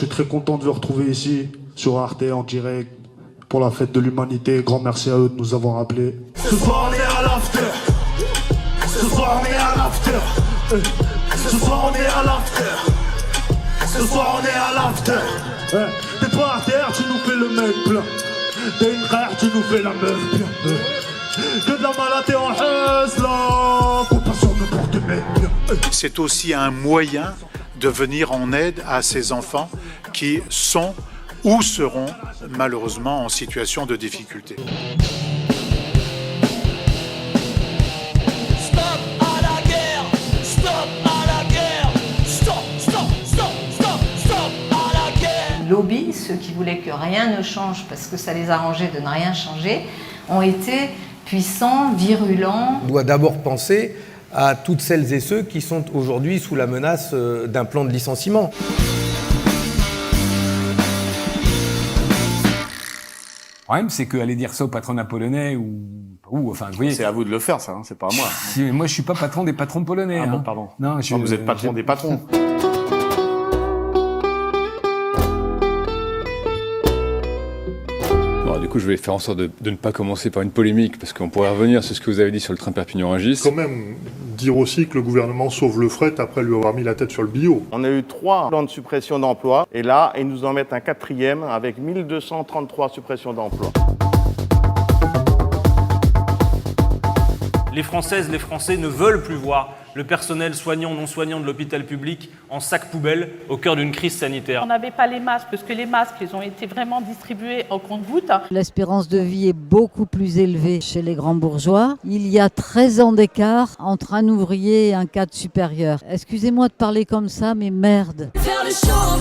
suis très content de vous retrouver ici, sur Arte, en direct, pour la fête de l'humanité. Grand merci à eux de nous avoir appelés. Ce soir, on est à l'after. Ce soir, on est à l'after. Ce soir, on est à l'after. Ce soir, on est à l'after. T'es pas à terre, tu nous fais le mec plein. T'es une frère, tu nous fais la meuf bien. Que de la maladie en haisse, là. Compassion me porte mec bien. C'est aussi un moyen de venir en aide à ces enfants qui sont ou seront malheureusement en situation de difficulté. Stop à la guerre! Stop à la guerre! Stop, stop, stop, stop, stop à la guerre! Lobby, ceux qui voulaient que rien ne change parce que ça les arrangeait de ne rien changer, ont été puissants, virulents. On doit d'abord penser à toutes celles et ceux qui sont aujourd'hui sous la menace d'un plan de licenciement. Le problème, c'est qu'aller dire ça au patronat polonais ou enfin, vous voyez. C'est à vous de le faire, ça, hein, c'est pas à moi. Moi, je suis pas patron des patrons polonais. Ah bon, pardon. Non, vous êtes patron des patrons. Bon, du coup, je vais faire en sorte de ne pas commencer par une polémique, parce qu'on pourrait revenir sur ce que vous avez dit sur le train Perpignan-Rungis. Quand même, dire aussi que le gouvernement sauve le fret après lui avoir mis la tête sur le bio. On a eu 3 plans de suppression d'emplois, et là, ils nous en mettent un 4e avec 1233 suppressions d'emplois. Les Françaises, les Français ne veulent plus voir le personnel soignant, non soignant de l'hôpital public en sac poubelle au cœur d'une crise sanitaire. On n'avait pas les masques, parce que les masques, ils ont été vraiment distribués en compte-gouttes. L'espérance de vie est beaucoup plus élevée chez les grands bourgeois. Il y a 13 ans d'écart entre un ouvrier et un cadre supérieur. Excusez-moi de parler comme ça, mais merde. Faire le show,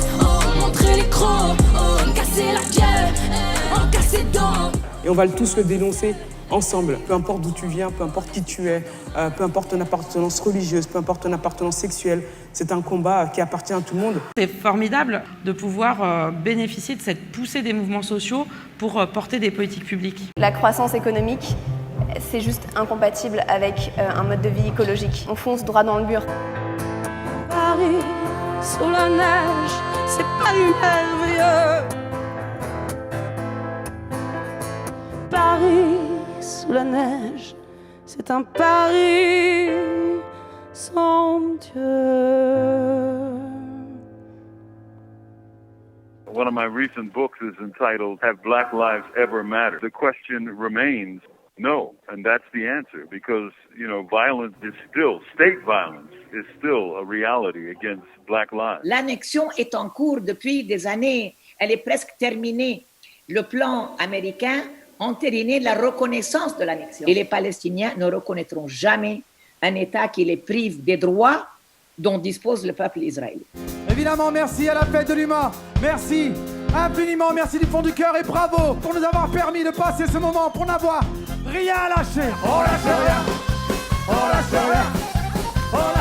montrer les crocs, casser la gueule, casser les dents. Et on va tous le dénoncer ensemble, peu importe d'où tu viens, peu importe qui tu es, peu importe ton appartenance religieuse, peu importe ton appartenance sexuelle. C'est un combat qui appartient à tout le monde. C'est formidable de pouvoir bénéficier de cette poussée des mouvements sociaux pour porter des politiques publiques. La croissance économique, c'est juste incompatible avec un mode de vie écologique. On fonce droit dans le mur. Paris, sous la neige, c'est pas merveilleux. Paris, sous la neige, c'est un Paris somptueux. One of my recent books is entitled, Have Black Lives Ever Mattered? The question remains, no, and that's the answer, because, violence is still, state violence is still a reality against black lives. L'annexion est en cours depuis des années, elle est presque terminée. Le plan américain entériné la reconnaissance de l'annexion. Et les Palestiniens ne reconnaîtront jamais un État qui les prive des droits dont dispose le peuple israélien. Évidemment, merci à la fête de l'humain. Merci infiniment, merci du fond du cœur et bravo pour nous avoir permis de passer ce moment, pour n'avoir rien lâché. On lâche rien, on lâche rien, on lâche rien.